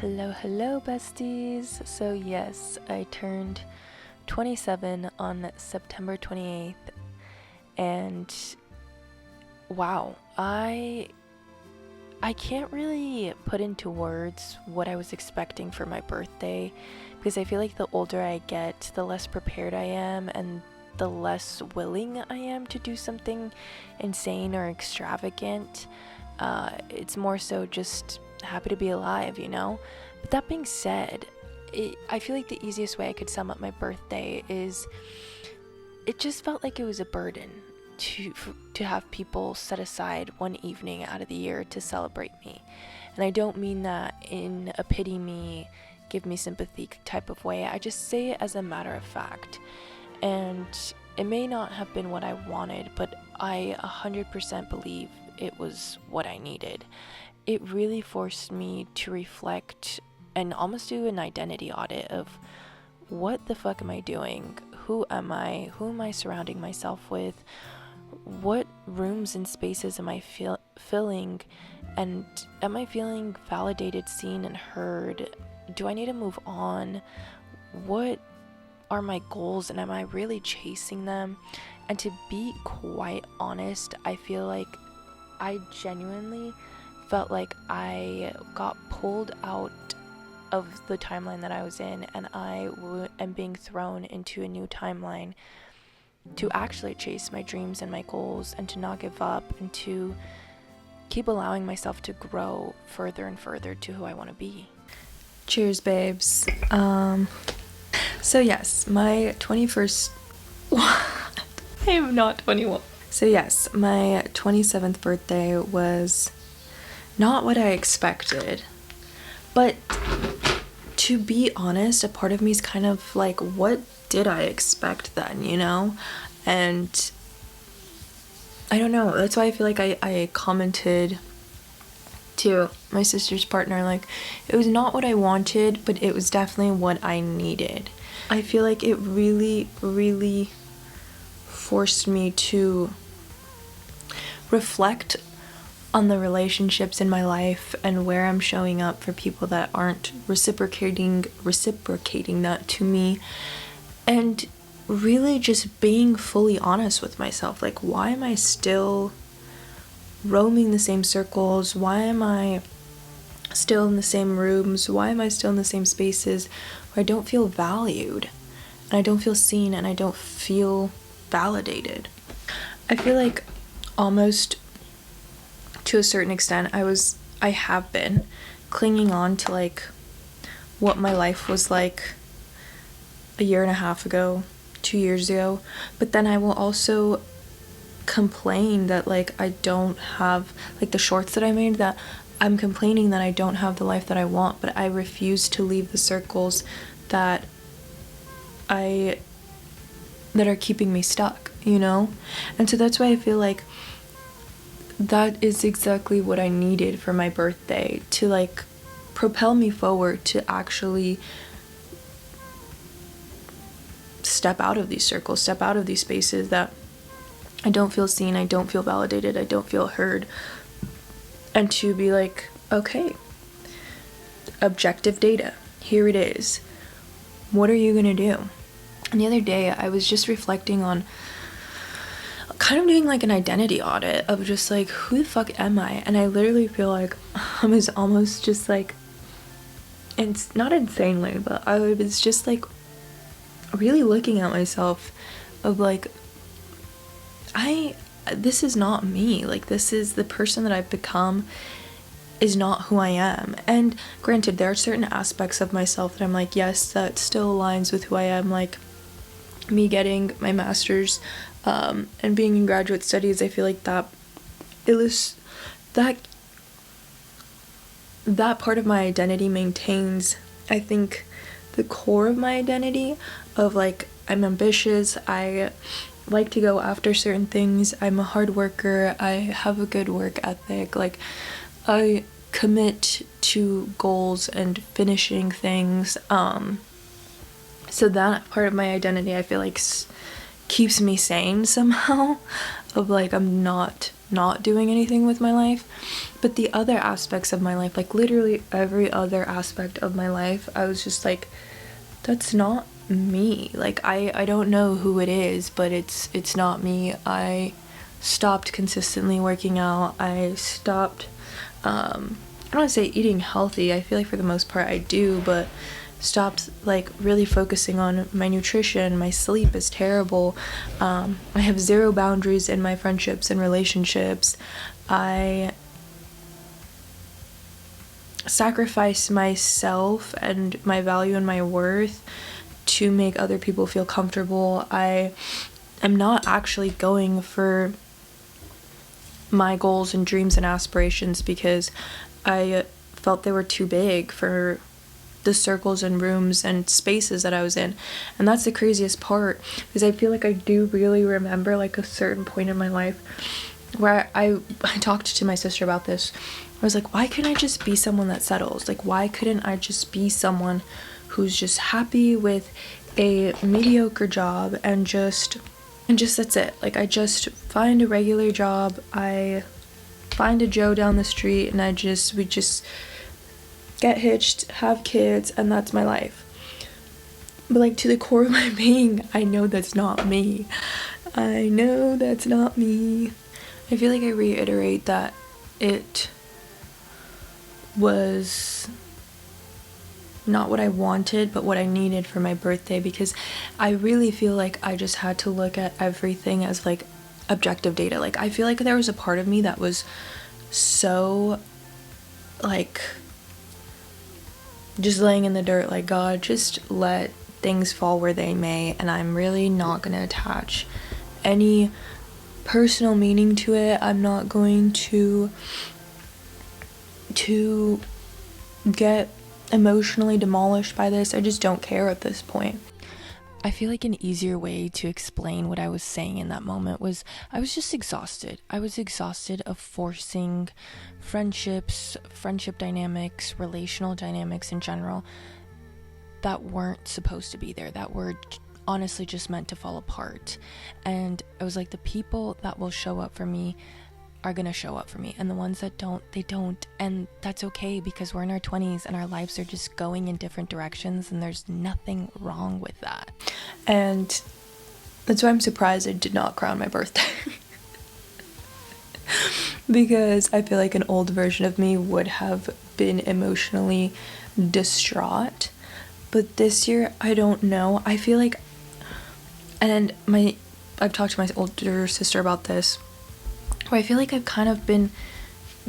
Hello, besties. So, yes, I turned 27 on September 28th, and wow, I can't really put into words what I was expecting for my birthday because I feel like the older I get, the less prepared I am, and the less willing I am to do something insane or extravagant. It's more so just happy to be alive, you know? But that being said, I feel like the easiest way I could sum up my birthday is it just felt like it was a burden to have people set aside one evening out of the year to celebrate me. And I don't mean that in a pity me, give me sympathy type of way. I just say it as a matter of fact. And it may not have been what I wanted, but I 100% believe it was what I needed. It really forced me to reflect and almost do an identity audit of what the fuck am I doing? Who am I? Who am I surrounding myself with? What rooms and spaces am I filling? And am I feeling validated, seen, and heard? Do I need to move on? What are my goals, and am I really chasing them? And to be quite honest, I feel like I genuinely felt like I got pulled out of the timeline that I was in, and I am being thrown into a new timeline to actually chase my dreams and my goals, and to not give up, and to keep allowing myself to grow further and further to who I want to be. Cheers, babes. So yes, my 21st I am not 21. So yes, my 27th birthday was not what I expected. But to be honest, a part of me is kind of like, what did I expect then, you know? And I don't know. That's why I feel like I commented to my sister's partner, like, it was not what I wanted, but it was definitely what I needed. I feel like it really, really forced me to reflect on the relationships in my life and where I'm showing up for people that aren't reciprocating that to me, and really just being fully honest with myself. Like, why am I still roaming the same circles? Why am I still in the same rooms? Why am I still in the same spaces where I don't feel valued, and I don't feel seen, and I don't feel validated? I feel like almost to a certain extent I have been clinging on to like what my life was like a year and a half ago, 2 years ago, but then I will also complain that like I don't have, like the shorts that I made, that I'm complaining that I don't have the life that I want, but I refuse to leave the circles that are keeping me stuck, you know? And so that's why I feel like that is exactly what I needed for my birthday, to like propel me forward, to actually step out of these circles, step out of these spaces that I don't feel seen, I don't feel validated, I don't feel heard, and to be like, okay, objective data, here it is. What are you gonna do? And the other day I was just reflecting on kind of doing like an identity audit of just like, who the fuck am I? And I literally feel like I was almost just like, and not insanely, but I was just like really looking at myself of like, this is not me. Like, this is the person that I've become is not who I am. And granted, there are certain aspects of myself that I'm like, yes, that still aligns with who I am. Like me getting my master's and being in graduate studies, I feel like that part of my identity maintains, I think, the core of my identity of like, I'm ambitious, I like to go after certain things, I'm a hard worker, I have a good work ethic, like I commit to goals and finishing things. So that part of my identity, I feel like keeps me sane somehow. of like I'm not doing anything with my life. But the other aspects of my life, like literally every other aspect of my life, I was just like, that's not me. Like I don't know who it is, but it's not me. I stopped consistently working out. I stopped I don't want to say eating healthy. I feel like for the most part I do, but stopped like really focusing on my nutrition. My sleep is terrible. I have zero boundaries in my friendships and relationships. I sacrifice myself and my value and my worth to make other people feel comfortable. I am not actually going for my goals and dreams and aspirations because I felt they were too big for the circles and rooms and spaces that I was in. And that's the craziest part, because I feel like I do really remember like a certain point in my life where I talked to my sister about this. I was like, why couldn't I just be someone that settles? Like, why couldn't I just be someone who's just happy with a mediocre job and just that's it. Like, I just find a regular job, I find a Joe down the street, and we just get hitched, have kids, and that's my life. But like to the core of my being, I know that's not me. I know that's not me. I feel like I reiterate that it was not what I wanted, but what I needed for my birthday, because I really feel like I just had to look at everything as like objective data. Like I feel like there was a part of me that was so like just laying in the dirt, like, God, just let things fall where they may, and I'm really not gonna attach any personal meaning to it. I'm not going to get emotionally demolished by this. I just don't care at this point. I feel like an easier way to explain what I was saying in that moment was I was just exhausted. I was exhausted of forcing friendships, friendship dynamics, relational dynamics in general that weren't supposed to be there, that were honestly just meant to fall apart. And I was like, the people that will show up for me are gonna show up for me, and the ones that don't, they don't. And that's okay, because we're in our 20s and our lives are just going in different directions, and there's nothing wrong with that. And that's why I'm surprised I did not cry on my birthday. Because I feel like an old version of me would have been emotionally distraught. But this year, I don't know. I feel like, and I've talked to my older sister about this, where I feel like I've kind of been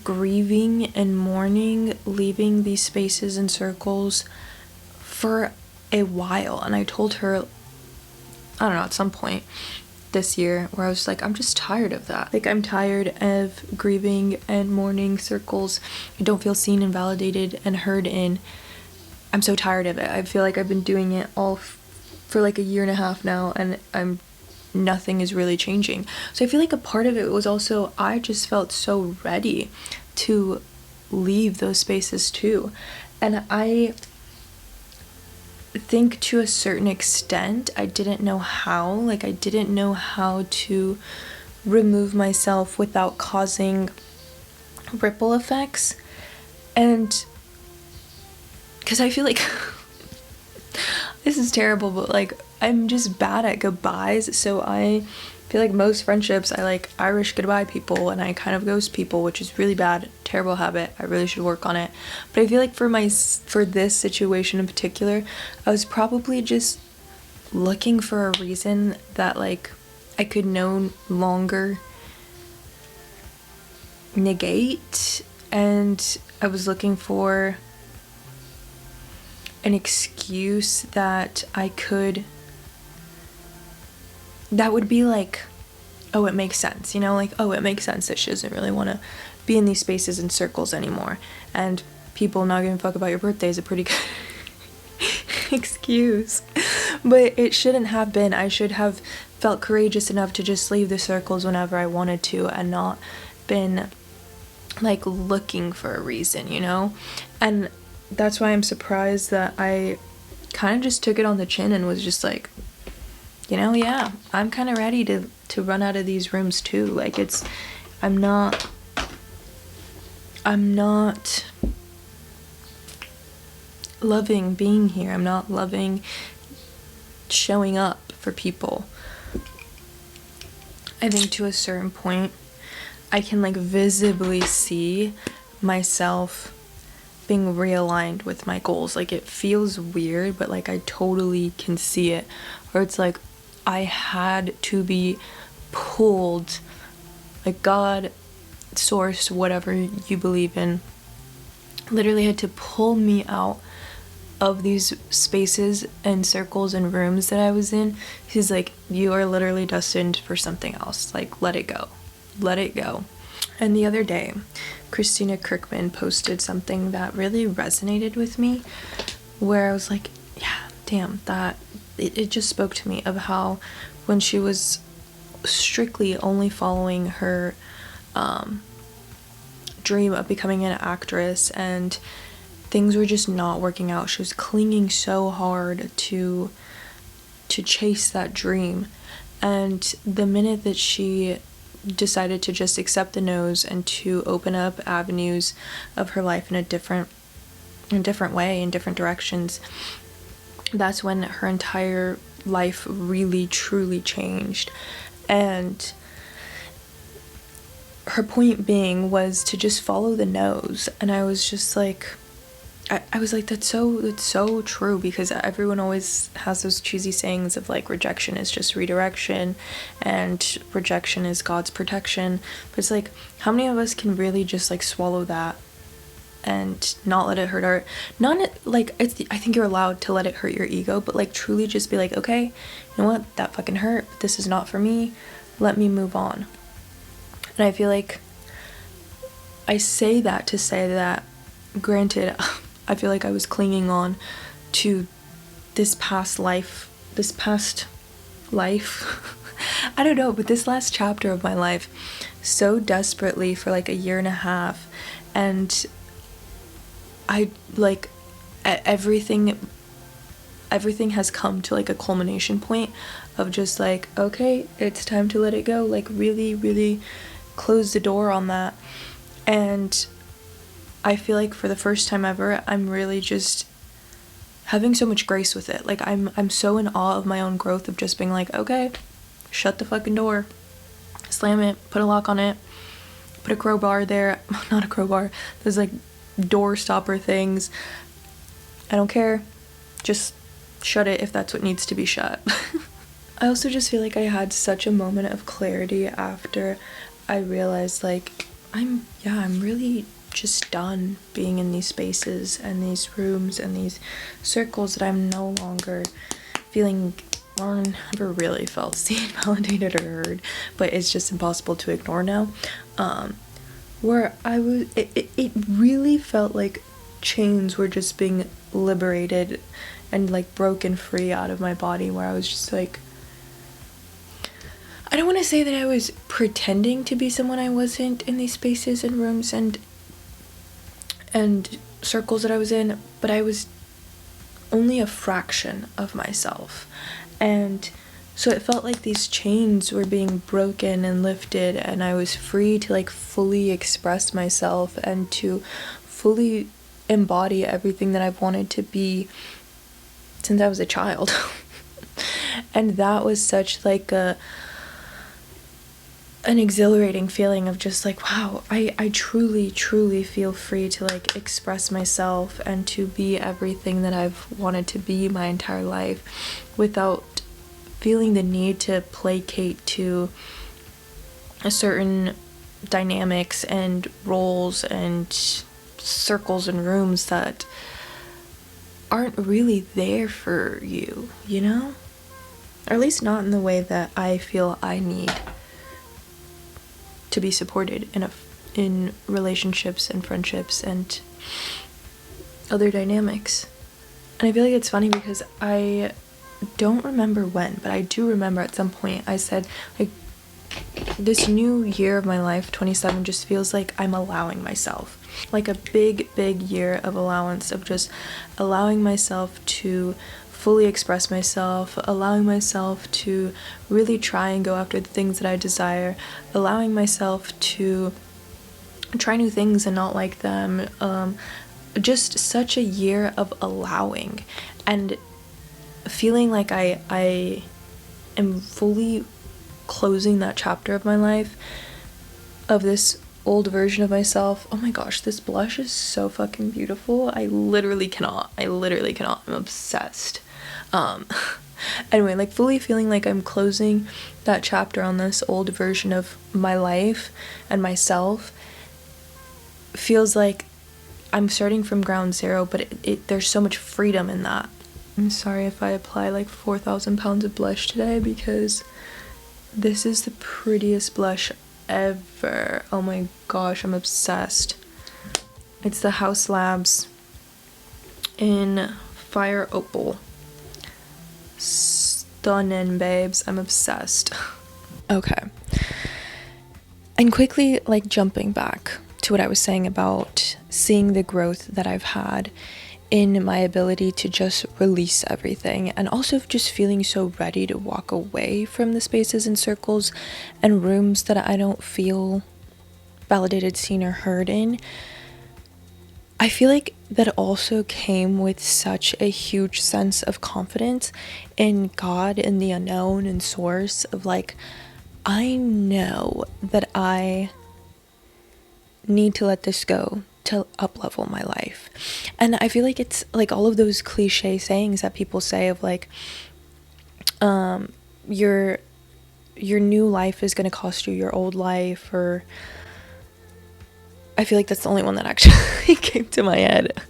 grieving and mourning leaving these spaces and circles for a while. And I told her, I don't know, at some point this year, where I was like, I'm just tired of that. Like, I'm tired of grieving and mourning circles I don't feel seen and validated and heard in. I'm so tired of it. I feel like I've been doing it all for like a year and a half now, and nothing is really changing. So I feel like a part of it was also I just felt so ready to leave those spaces too. And I think to a certain extent I didn't know how. Like, I didn't know how to remove myself without causing ripple effects. And because I feel like this is terrible, but like I'm just bad at goodbyes. So I feel like most friendships I like Irish goodbye people, and I kind of ghost people, which is really bad, terrible habit. I really should work on it. But I feel like for this situation in particular, I was probably just looking for a reason that like I could no longer negate, and I was looking for an excuse that would be like, oh, it makes sense, you know, like, oh, it makes sense that she doesn't really want to be in these spaces and circles anymore, and people not giving a fuck about your birthday is a pretty good excuse. But it shouldn't have been. I should have felt courageous enough to just leave the circles whenever I wanted to, and not been like looking for a reason, you know. And that's why I'm surprised that I kind of just took it on the chin and was just like, you know, yeah, I'm kind of ready to to run out of these rooms too. Like, I'm not loving being here. I'm not loving showing up for people. I think to a certain point, I can like visibly see myself being realigned with my goals. Like, it feels weird, but like I totally can see it. Or it's like I had to be pulled, like God, source, whatever you believe in, literally had to pull me out of these spaces and circles and rooms that I was in. He's like, you are literally destined for something else. Like, let it go. Let it go. And the other day, Christina Kirkman posted something that really resonated with me, where I was like, yeah, damn, that it just spoke to me of how when she was strictly only following her dream of becoming an actress and things were just not working out, she was clinging so hard to chase that dream. And the minute that she decided to just accept the no's and to open up avenues of her life in a different way, in different directions, that's when her entire life really truly changed. And her point being was to just follow the no's. And I was just like, I was like, that's so true, because everyone always has those cheesy sayings of like, rejection is just redirection and rejection is God's protection. But it's like, how many of us can really just like swallow that and not let it hurt our, not like, I think you're allowed to let it hurt your ego, but like truly just be like, okay, you know what, that fucking hurt, but this is not for me, let me move on. And I feel like I say that to say that, granted, I feel like I was clinging on to this past life, I don't know, but this last chapter of my life so desperately for like a year and a half. And I like everything has come to like a culmination point of just like, okay, it's time to let it go. Like, really, really close the door on that. And I feel like for the first time ever, I'm really just having so much grace with it. Like, I'm so in awe of my own growth of just being like, okay, shut the fucking door, slam it, put a lock on it, put a crowbar there, not a crowbar, those like door stopper things. I don't care, just shut it if that's what needs to be shut. I also just feel like I had such a moment of clarity after I realized like, I'm really just done being in these spaces and these rooms and these circles that I'm no longer feeling, or never really felt seen, validated, or heard, but it's just impossible to ignore now. Where I was, it really felt like chains were just being liberated and like broken free out of my body, where I was just like, I don't want to say that I was pretending to be someone I wasn't in these spaces and rooms and circles that I was in, but I was only a fraction of myself. And so it felt like these chains were being broken and lifted, and I was free to like fully express myself and to fully embody everything that I've wanted to be since I was a child. And that was such like an exhilarating feeling of just like, wow, I truly feel free to like express myself and to be everything that I've wanted to be my entire life without feeling the need to placate to a certain dynamics and roles and circles and rooms that aren't really there for you, you know? Or at least not in the way that I feel I need to be supported in relationships and friendships and other dynamics. And I feel like it's funny because I don't remember when, but I do remember at some point I said, like, this new year of my life, 27, just feels like I'm allowing myself. Like a big year of allowance, of just allowing myself to fully express myself, allowing myself to really try and go after the things that I desire, allowing myself to try new things and not like them. Just such a year of allowing and feeling like I am fully closing that chapter of my life of this old version of myself. Oh my gosh, this blush is so fucking beautiful. I literally cannot. I'm obsessed. Anyway, like fully feeling like I'm closing that chapter on this old version of my life and myself feels like I'm starting from ground zero, but there's so much freedom in that. I'm sorry if I apply like 4,000 pounds of blush today, because this is the prettiest blush ever. Oh my gosh, I'm obsessed. It's the House Labs in Fire Opal. Stunning, babes. I'm obsessed. Okay. And quickly, like, jumping back to what I was saying about seeing the growth that I've had in my ability to just release everything, and also just feeling so ready to walk away from the spaces and circles and rooms that I don't feel validated, seen, or heard in. I feel like that also came with such a huge sense of confidence in God and the unknown and source of like, I know that I need to let this go to up level my life. And I feel like it's like all of those cliche sayings that people say of like, your new life is going to cost you your old life, or I feel like that's the only one that actually came to my head.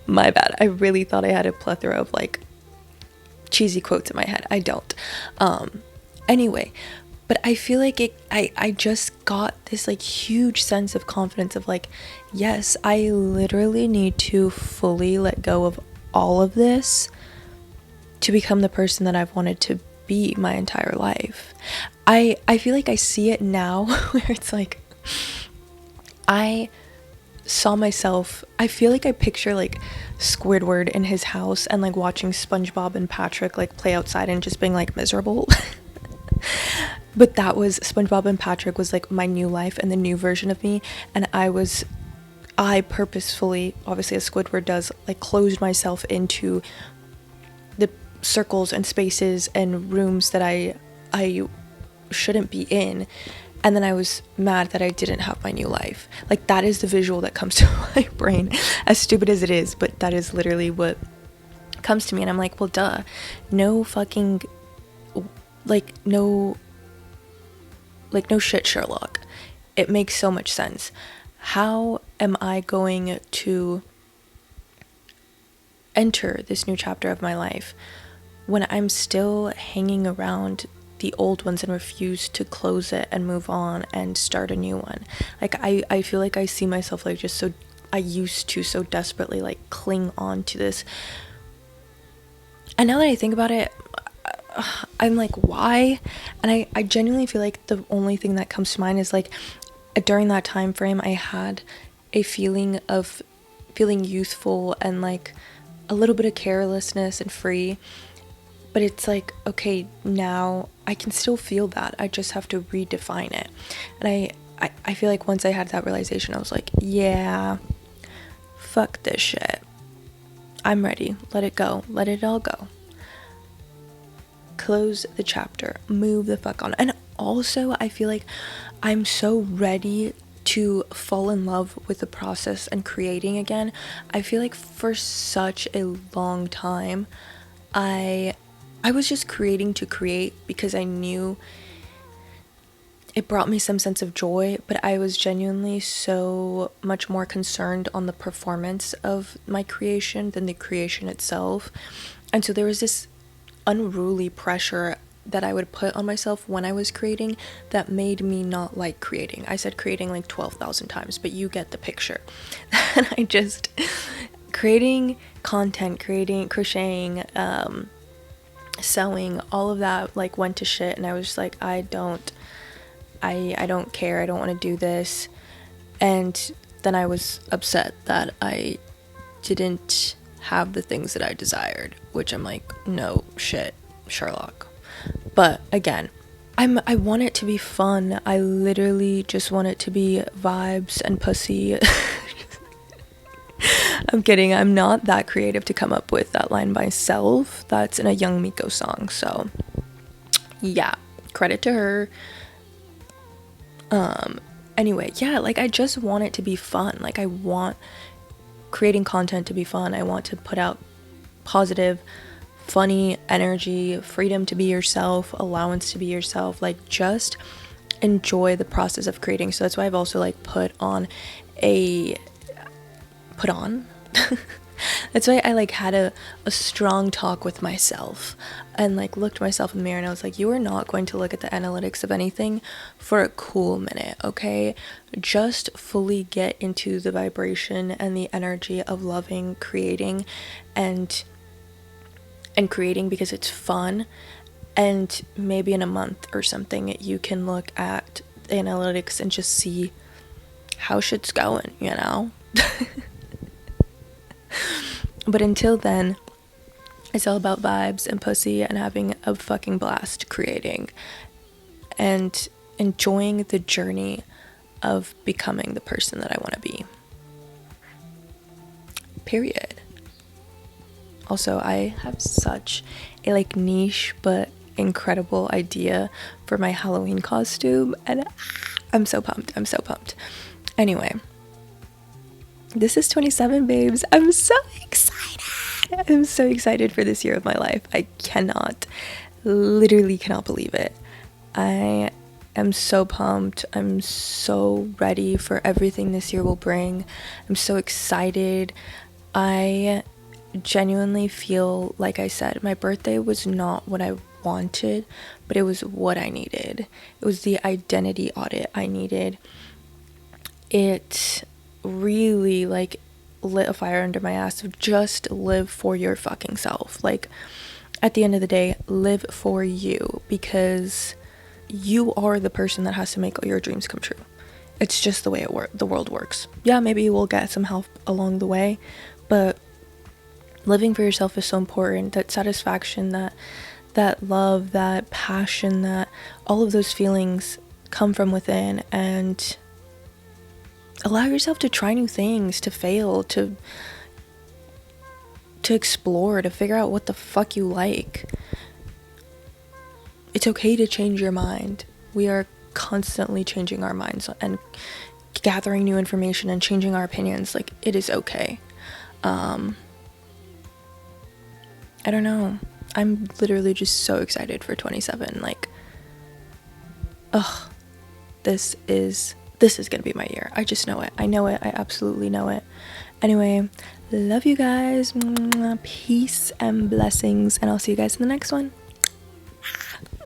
My bad. I really thought I had a plethora of like cheesy quotes in my head. I don't. Anyway, but I feel like I just got this like huge sense of confidence of like, yes, I literally need to fully let go of all of this to become the person that I've wanted to be my entire life. I feel like I see it now where it's like, I saw myself, I feel like I picture like Squidward in his house and like watching SpongeBob and Patrick like play outside and just being like miserable. But that was, SpongeBob and Patrick was like my new life and the new version of me, and I purposefully, obviously as Squidward does, like closed myself into the circles and spaces and rooms that I shouldn't be in. And then I was mad that I didn't have my new life. Like, that is the visual that comes to my brain, as stupid as it is, but that is literally what comes to me. And I'm like, well, duh. No fucking, like, no shit, Sherlock. It makes so much sense. How am I going to enter this new chapter of my life when I'm still hanging around the old ones and refuse to close it and move on and start a new one? Like, I feel like I see myself like just so, I used to so desperately like cling on to this. And now that I think about it, I'm like, why? And I genuinely feel like the only thing that comes to mind is like, during that time frame, I had a feeling of feeling youthful and like a little bit of carelessness and free. But it's like, okay, now I can still feel that. I just have to redefine it. And I feel like once I had that realization, I was like, yeah, fuck this shit. I'm ready. Let it go. Let it all go. Close the chapter. Move the fuck on. And also, I feel like I'm so ready to fall in love with the process and creating again. I feel like for such a long time, I was just creating to create because I knew it brought me some sense of joy, but I was genuinely so much more concerned on the performance of my creation than the creation itself. And so there was this unruly pressure that I would put on myself when I was creating that made me not like creating. I said creating like 12,000 times, but you get the picture. And I just, creating content, crocheting, sewing, all of that like went to shit, and I was just like, I don't care, I don't want to do this. And then I was upset that I didn't have the things that I desired, which I'm like, no shit, Sherlock. But again, I want it to be fun. I literally just want it to be vibes and pussy. I'm kidding. I'm not that creative to come up with that line myself. That's in a Young Miko song. So yeah, credit to her. Anyway, yeah, like I just want it to be fun. Like I want creating content to be fun. I want to put out positive, funny energy, freedom to be yourself, allowance to be yourself. Like just enjoy the process of creating. So that's why I've also like put on that's why I like had a strong talk with myself and like looked myself in the mirror and I was like, you are not going to look at the analytics of anything for a cool minute, okay? Just fully get into the vibration and the energy of loving, creating and creating because it's fun. And maybe in a month or something you can look at the analytics and just see how shit's going, you know? But until then, it's all about vibes and pussy and having a fucking blast creating and enjoying the journey of becoming the person that I want to be. Period. Also, I have such a like niche but incredible idea for my Halloween costume and I'm so pumped. Anyway, this is 27, babes. I'm so excited. I'm so excited for this year of my life. I literally cannot believe it. I am so pumped. I'm so ready for everything this year will bring. I'm so excited. I genuinely feel, like I said, my birthday was not what I wanted, but it was what I needed. It was the identity audit I needed. It really like lit a fire under my ass of just live for your fucking self. Like at the end of the day, live for you because you are the person that has to make all your dreams come true. It's just the way the world works. Yeah, maybe you will get some help along the way, but living for yourself is so important. That satisfaction, that love, that passion, that all of those feelings come from within, and allow yourself to try new things, to fail, to explore, to figure out what the fuck you like. It's okay to change your mind. We are constantly changing our minds and gathering new information and changing our opinions. Like, it is okay. I don't know. I'm literally just so excited for 27. Like, this is gonna be my year. I just know it. I know it. I absolutely know it. Anyway, love you guys. Peace and blessings, and I'll see you guys in the next one.